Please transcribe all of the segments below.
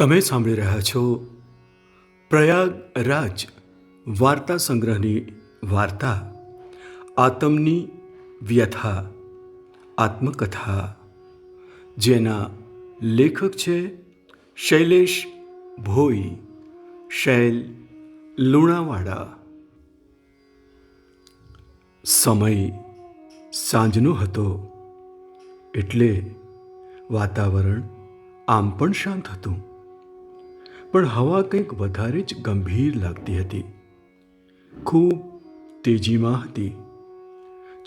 તમે સાંભળી રહ્યા છો પ્રયાગરાજ વાર્તા સંગ્રહની વાર્તા આતમની વ્યથા આત્મકથા, જેના લેખક છે શૈલેષ ભોઈ, શૈલ લુણાવાડા. સમય સાંજનો હતો એટલે વાતાવરણ આમ પણ શાંત હતું, પણ હવા કંઈક વધારે જ ગંભીર લાગતી હતી. ખૂબ તેજીમાં હતી,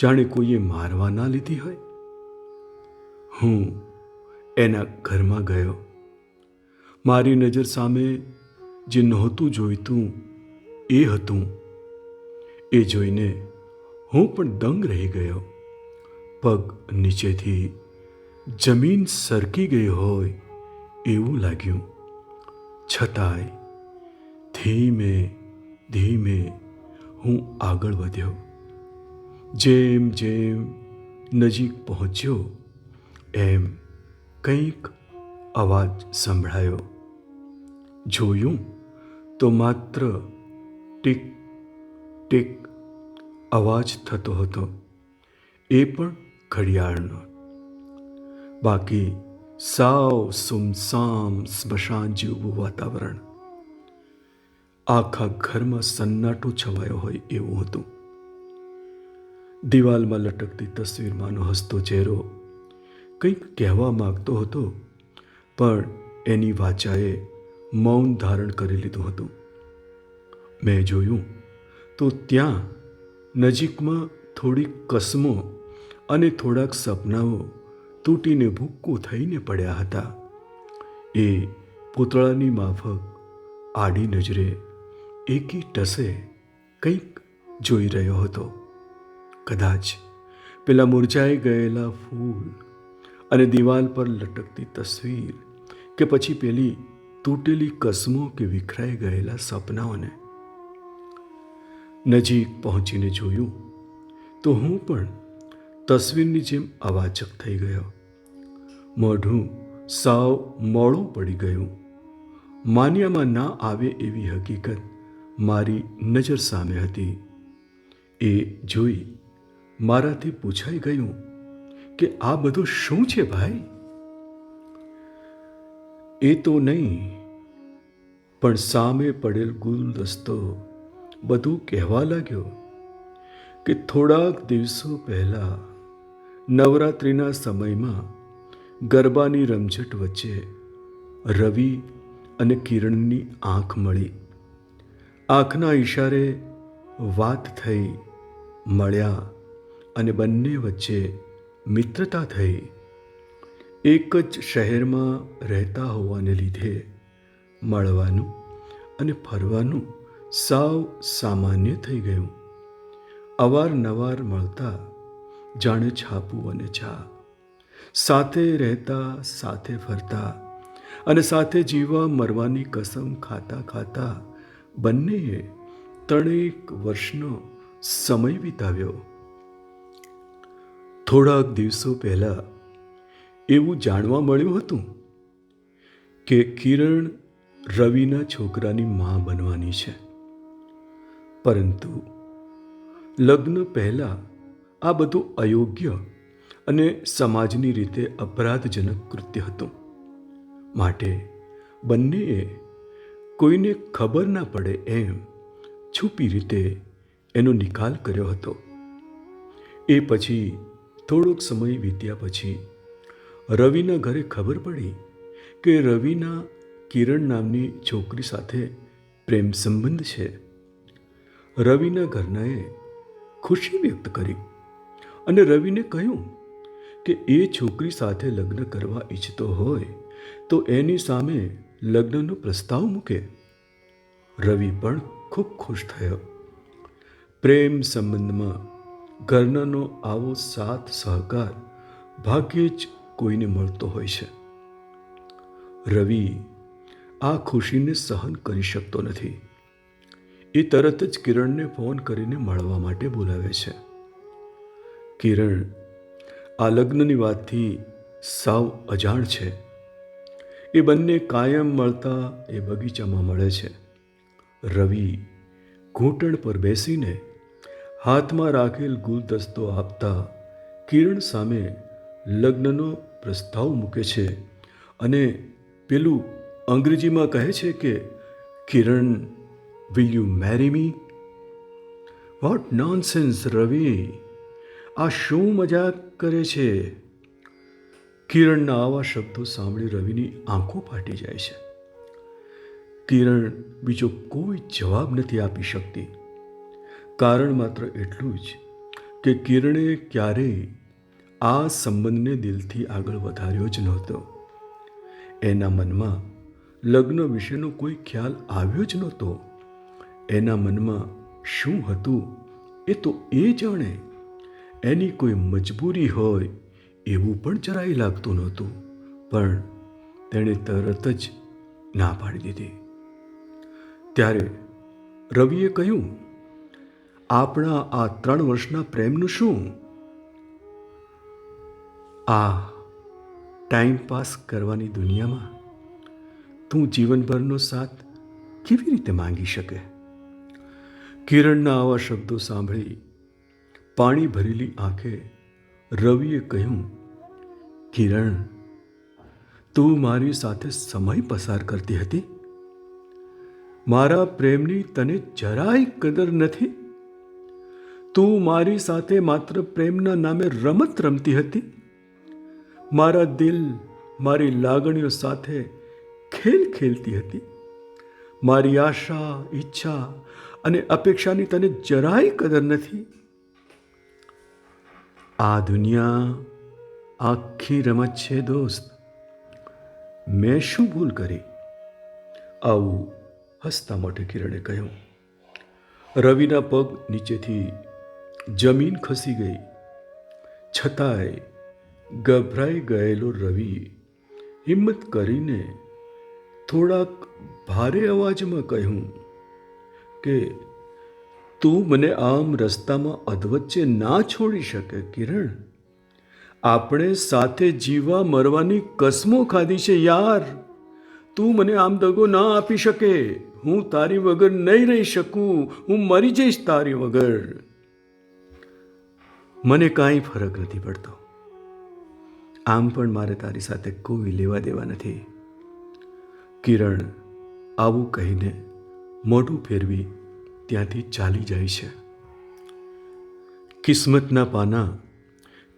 જાણે કોઈએ મારવા ના લીધી હોય. હું એના ઘરમાં ગયો. મારી નજર સામે જે નહોતું જોઈતું એ હતું. એ જોઈને હું પણ દંગ રહી ગયો. પગ નીચેથી જમીન સરકી ગઈ હોય એવું લાગ્યું. છતાંય ધીમે ધીમે હું આગળ વધ્યો. જેમ જેમ નજીક પહોંચ્યો એમ કંઈક અવાજ સંભળાયો. જોયું તો માત્ર ટીક ટીક અવાજ થતો હતો, એ પણ ઘડિયાળનો. બાકી સાવ સુમસામ સ્મશાન જેવું વાતાવરણ. આખા ઘરમાં સન્નાટો છવાયો હોય એવું હતું. દિવાલમાં લટકતી તસવીરમાંનો હસતો ચહેરો કંઈક કહેવા માંગતો હતો, પણ એની વાચાએ મૌન ધારણ કરી લીધું હતું. મેં જોયું તો ત્યાં નજીકમાં થોડીક કસમો અને થોડાક સપનાઓ તૂટીને ભૂક્કો થઈને પડ્યા હતા. એ પૂતળાની માફક આડી નજરે એકી ટસે કંઈક જોઈ રહ્યો હતો. કદાચ પેલા મુરઝાઈ ગયેલા ફૂલ અને દિવાલ પર લટકતી તસવીર, કે પછી પેલી તૂટેલી કસમો કે વિખરાઈ ગયેલા સપનાઓને. નજીક પહોંચીને જોયું તો હું પણ તસવીરની જેમ અવાચક થઈ ગયો. મોઢું સાવ મોડું પડી ગયું. માન્યામાં ના આવે એવી હકીકત મારી નજર સામે હતી. એ જોઈ મારાથી પૂછાઈ ગયું કે આ બધું શું છે ભાઈ? એ તો નહીં, પણ સામે પડેલ ગુલદસ્તો બધું કહેવા લાગ્યો કે થોડાક દિવસો પહેલા નવરાત્રિના સમયમાં ગરબાની રમઝટ વચ્ચે રવિ અને કિરણની આંખ મળી. આંખના ઈશારે વાત થઈ, મળ્યા અને બંને વચ્ચે મિત્રતા થઈ. એક જ શહેરમાં રહેતા હોવાને લીધે મળવાનું અને ફરવાનું સાવ સામાન્ય થઈ ગયું. અવારનવાર મળતા જાણે છાપું અને ચા. સાથે રહેતા, સાથે ફરતા અને સાથે જીવવા મરવાની કસમ ખાતા ખાતા બંનેએ 3 વર્ષનો સમય વિતાવ્યો. થોડાક દિવસો પહેલા એવું જાણવા મળ્યું હતું કે કિરણ રવિના છોકરાની મા બનવાની છે. પરંતુ લગ્ન પહેલા આ બધું અયોગ્ય અને સમાજની રીતે અપરાધજનક કૃત્ય હતું. માટે બંનેએ કોઈને ખબર ના પડે એમ છુપી રીતે એનો નિકાલ કર્યો હતો. એ પછી થોડોક સમય વીત્યા પછી રવિના ઘરે ખબર પડી કે રવિના કિરણ નામની છોકરી સાથે પ્રેમ સંબંધ છે. રવિના ઘરનાએ ખુશી વ્યક્ત કરી અને રવિને કહ્યું કે એ છોકરી સાથે લગ્ન કરવા ઈચ્છતો હોય તો એની સામે લગ્નનો પ્રસ્તાવ મૂકે. રવિ પણ ખૂબ ખુશ થયો. પ્રેમ સંબંધમાં ઘરનાનો આવો સાથ સહકાર ભાગ્યે જ કોઈને મળતો હોય છે. રવિ આ ખુશીને સહન કરી શકતો નથી. એ તરત જ કિરણને ફોન કરીને મળવા માટે બોલાવે છે. કિરણ આ લગ્નની વાતથી સાવ અજાણ છે. એ બંને કાયમ મળતા એ બગીચામાં મળે છે. રવિ ઘૂંટણ પર બેસીને હાથમાં રાખેલ ગુલદસ્તો આપતા કિરણ સામે લગ્નનો પ્રસ્તાવ મૂકે છે અને પેલું અંગ્રેજીમાં કહે છે કે, Kiran, will you marry me? What nonsense Ravi! આ શું મજાક કરે છે? કિરણના આવા શબ્દો સાંભળી રવિની આંખો ફાટી જાય છે. કિરણ બીજો કોઈ જવાબ નથી આપી શકતી. કારણ માત્ર એટલું જ કે કિરણે ક્યારેય આ સંબંધને દિલથી આગળ વધાર્યો જ નહોતો. એના મનમાં લગ્ન વિશેનો કોઈ ખ્યાલ આવ્યો જ નહોતો. એના મનમાં શું હતું એ તો એ જાણે. એની કોઈ મજબૂરી હોય એવું પણ જરાય લાગતું નહોતું. પણ તેણે તરત જ ના પાડી દીધી. ત્યારે રવિએ કહ્યું, આપણા આ 3 વર્ષના પ્રેમનું શું? આ ટાઈમ પાસ કરવાની દુનિયામાં તું જીવનભરનો સાથ કેવી રીતે માંગી શકે? કિરણના આવા શબ્દો સાંભળી પાણી ભરેલી આંખે રવિએ કહ્યું, કિરણ, તું મારી સાથે સમય પસાર કરતી હતી. મારા પ્રેમની તને જરાય કદર નથી. તું મારી સાથે માત્ર પ્રેમના નામે રમત રમતી હતી. મારા દિલ, મારી લાગણીઓ સાથે ખેલ ખેલતી હતી. મારી આશા, ઈચ્છા અને અપેક્ષાની તને જરાય કદર નથી. આ દુનિયા આખી રમત છે દોસ્ત. મેં શું ભૂલ કરી? આવું હસતા મોઢે કિરણે કહ્યું. રવિના પગ નીચેથી જમીન ખસી ગઈ. છતાંય ગભરાઈ ગયેલો રવિ હિંમત કરીને થોડાક ભારે અવાજમાં કહ્યું કે, તું મને આમ રસ્તામાં અધવચ્ચે ના છોડી શકે કિરણ. આપણે સાથે જીવવા મરવાની કસમો ખાધી છે યાર. તું મને આમ દગો ના આપી શકે. હું તારી વગર નહીં રહી શકું. હું મરી જઈશ તારી વગર. મને કાંઈ ફરક નથી પડતો. આમ પણ મારે તારી સાથે કોઈ લેવા દેવા નથી. કિરણ આવું કહીને મોઢું ફેરવી ત્યાંથી ચાલી જાય છે. કિસ્મતના પાના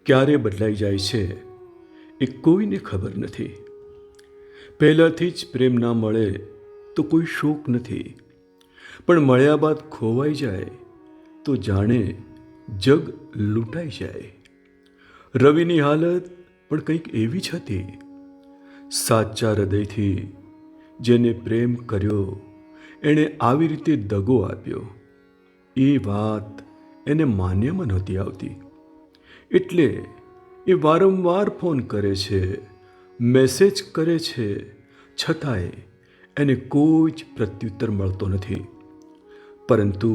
ક્યારે બદલાઈ જાય છે એ કોઈને ખબર નથી. પહેલાંથી જ પ્રેમ ના મળે તો કોઈ શોક નથી, પણ મળ્યા બાદ ખોવાઈ જાય તો જાણે જગ લૂંટાઈ જાય. રવિની હાલત પણ કંઈક એવી જ હતી. સાચા હૃદયથી જેને પ્રેમ કર્યો એણે આવી રીતે દગો આપ્યો. એ વાત એને માન્યમાં નહોતી આવતી. એટલે એ વારંવાર ફોન કરે છે, મેસેજ કરે છે, છતાંય એને કોઈ જ પ્રત્યુત્તર મળતો નથી. પરંતુ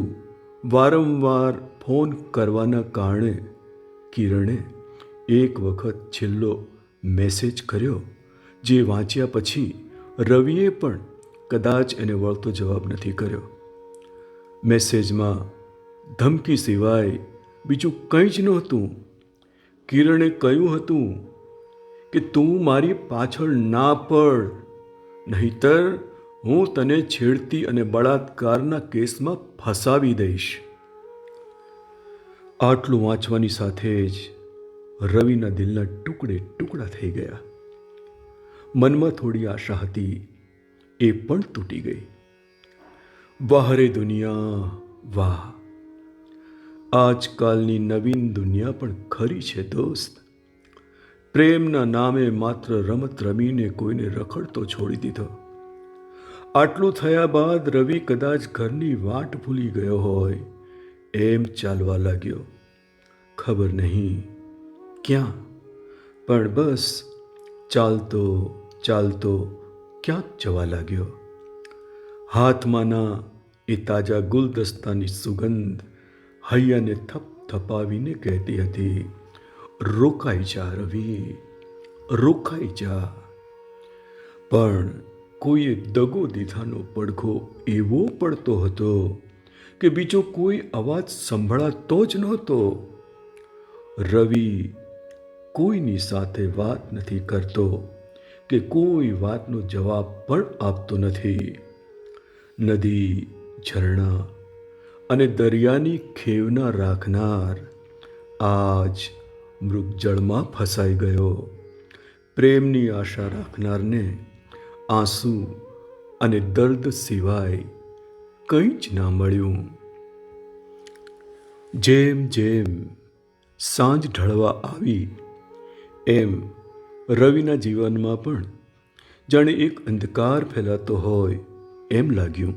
વારંવાર ફોન કરવાના કારણે કિરણે એક વખત છેલ્લો મેસેજ કર્યો, જે વાંચ્યા પછી રવિએ પણ કદાચ એને વળતો જવાબ નથી કર્યો. મેસેજમાં ધમકી સિવાય બીજું કંઈ જ નહોતું. કિરણે કહ્યું હતું કે તું મારી પાછળ ના પડ, નહીતર હું તને છેડતી અને બળાત્કારના કેસમાં ફસાવી દઈશ. આટલું વાંચવાની સાથે જ રવિના દિલના ટુકડે ટુકડા થઈ ગયા. મનમાં થોડી આશા હતી, એ પણ તૂટી ગઈ. વાહ રે દુનિયા વાહ! આજકાલની નવીન દુનિયા પણ ખરી છે દોસ્ત. પ્રેમના નામે માત્ર રમત રમીને કોઈને રખડતો છોડી દીધો. આટલું થયા બાદ રવિ કદાચ ઘરની વાટ ભૂલી ગયો હોય એમ ચાલવા લાગ્યો. ખબર નહીં ક્યાં, પણ બસ ચાલતો ચાલતો ક્યાંક જવા લાગ્યો. હાથમાંના એ તાજા ગુલદસ્તાની સુગંધ હૈયાને થપથપાવીને કહેતી હતી, રોકાઈ જા રવિ, રોકાઈ જા. પણ કોઈએ દગો દીધાનો પડઘો એવો પડતો હતો કે બીજો કોઈ અવાજ સંભળાતો જ નહોતો. રવિ કોઈની સાથે વાત નથી કરતો કે કોઈ વાતનો જવાબ પણ આપતો નથી. નદી, ઝરણા અને દરિયાની ખેવના રાખનાર આજ મૃગજળમાં ફસાઈ ગયો. પ્રેમની આશા રાખનારને આંસુ અને દર્દ સિવાય કંઈ જ ના મળ્યું. જેમ જેમ સાંજ ઢળવા આવી એમ રવિના જીવનમાં પણ જાણે એક અંધકાર ફેલાતો હોય એમ લાગ્યું.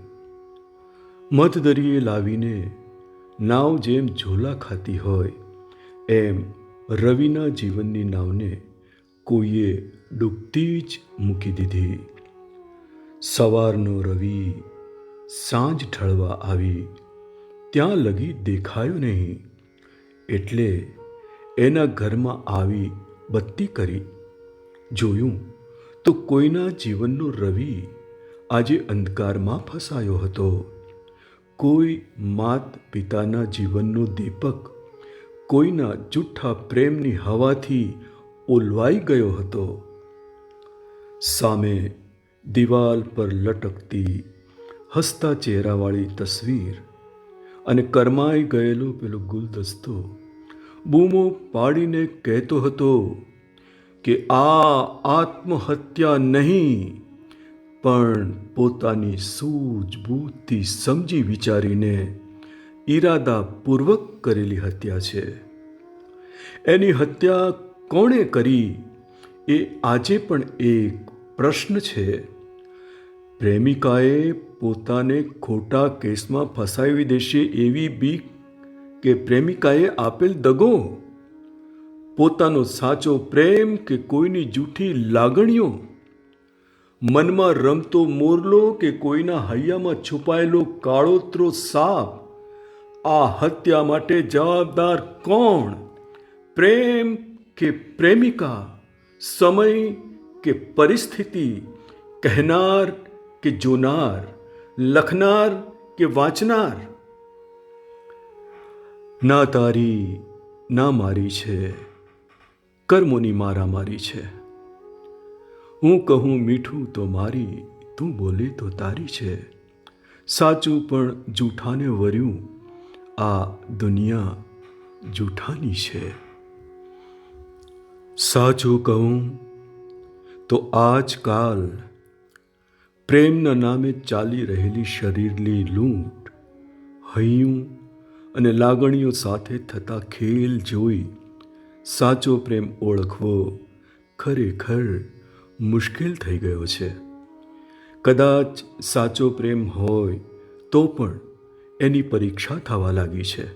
મધદરિયે લાવીને નાવ જેમ ઝોલા ખાતી હોય એમ રવિના જીવનની નાવને કોઈએ ડૂબતી જ મૂકી દીધી. સવારનો રવિ સાંજ ઢળવા આવી ત્યાં લગી દેખાયો નહીં, એટલે એના ઘરમાં આવી બત્તી કરી. જોયું તો કોઈના જીવનનો રવિ આજે અંધકારમાં ફસાયો હતો. કોઈ માત પિતાના જીવનનો દીપક કોઈના જૂઠા પ્રેમની હવાથી ઓલવાઈ ગયો હતો. સામે દિવાલ પર લટકતી હસતા ચહેરાવાળી તસવીર અને કરમાઈ ગયેલો પેલો ગુલદસ્તો બૂમો પાડીને કહેતો હતો કે આ આત્મહત્યા નહીં, પણ પોતાની સૂઝબૂઝથી સમજી વિચારીને ઈરાદાપૂર્વક કરેલી હત્યા છે. એની હત્યા કોણે કરી એ આજે પણ એક પ્રશ્ન છે. પ્રેમિકાએ પોતાને ખોટા કેસમાં ફસાવી દેશે એવી બીક કે પ્રેમિકાએ આપેલ દગો? પોતાનો સાચો પ્રેમ કે કોઈની જૂઠી લાગણીઓ? મનમાં રમતો મોરલો કે કોઈના હૈયામાં છુપાયેલો કાળોતરો સાપ? આ હત્યા માટે જવાબદાર કોણ? પ્રેમ કે પ્રેમિકા? સમય કે પરિસ્થિતિ? કહેનાર કે જોનાર? લખનાર કે વાંચનાર? ના તારી ના મારી છે, કર્મોની મારામારી છે. હું કહું મીઠું તો મારી, તું બોલે તો તારી છે. સાચું પણ જૂઠાને વર્યું, આ દુનિયા જૂઠાની છે. સાચું કહું તો આજકાલ પ્રેમના નામે ચાલી રહેલી શરીરની લૂંટ, હૈયું અને લાગણીઓ સાથે થતા ખેલ જોઈ સાચો પ્રેમ ઓળખવો ખરેખર મુશ્કેલ થઈ ગયો છે. કદાચ સાચો પ્રેમ હોય તો પણ એની પરીક્ષા થવા લાગી છે.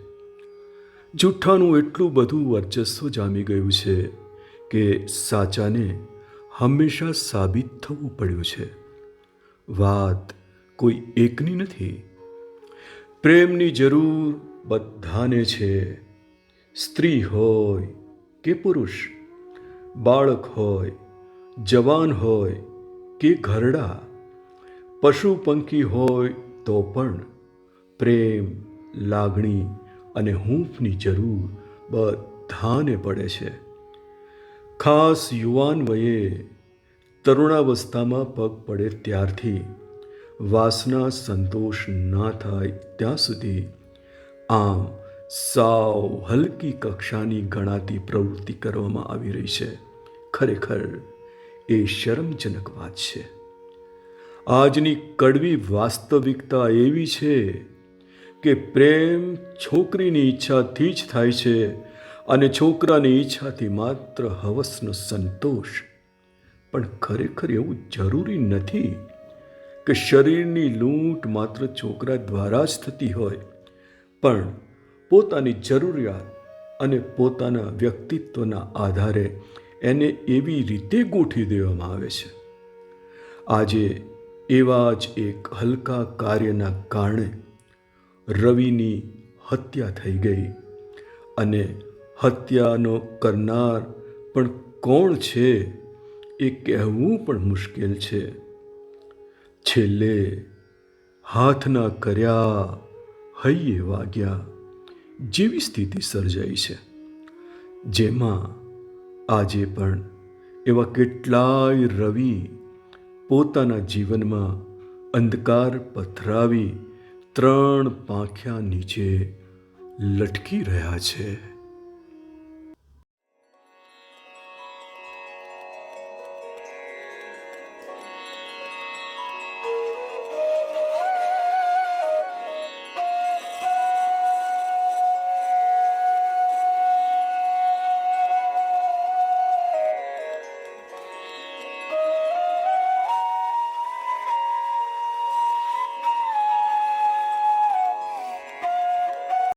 જૂઠાનું એટલું બધું વર્ચસ્વ જામી ગયું છે કે સાચાને હંમેશા સાબિત થવું પડ્યું છે. વાત કોઈ એકની નથી. પ્રેમની જરૂર બધાને છે. સ્ત્રી હોય કે પુરુષ, બાળક હોય, જવાન હોય કે ઘરડા, પશુ પંખી હોય તો પણ પ્રેમ, લાગણી અને હૂંફની જરૂર બધાને પડે છે. ખાસ યુવાન વયે, તરુણાવસ્થામાં પગ પડે ત્યારથી વાસના સંતોષ ના થાય ત્યાં સુધી આમ સાવ હલકી કક્ષાની ગણાતી પ્રવૃત્તિ કરવામાં આવી રહી છે. ખરેખર એ શરમજનક વાત છે. આજની કડવી વાસ્તવિકતા એવી છે કે પ્રેમ છોકરીની ઈચ્છાથી જ થાય છે અને છોકરાની ઈચ્છાથી માત્ર હવસનો સંતોષ. પણ ખરેખર એવું જરૂરી નથી કે શરીરની લૂંટ માત્ર છોકરા દ્વારા જ થતી હોય, પણ પોતાની જરૂરિયાત અને પોતાના વ્યક્તિત્વના આધારે એને એવી રીતે ગોઠવી દેવામાં આવે છે. આજે એવા જ એક હલકા કાર્યના કારણે રવિની હત્યા થઈ ગઈ, અને હત્યાનો કરનાર પણ કોણ છે એ કહેવું પણ મુશ્કેલ છે. છેલ્લે હાથના કર્યા હૈયે વાગ્યા જેવી સ્થિતિ સર્જાઈ છે, જેમાં આજે પણ એવા કેટલાય રવિ પોતાના જીવનમાં અંધકાર પથરાવી 3 પાંખિયા નીચે લટકી રહ્યા છે.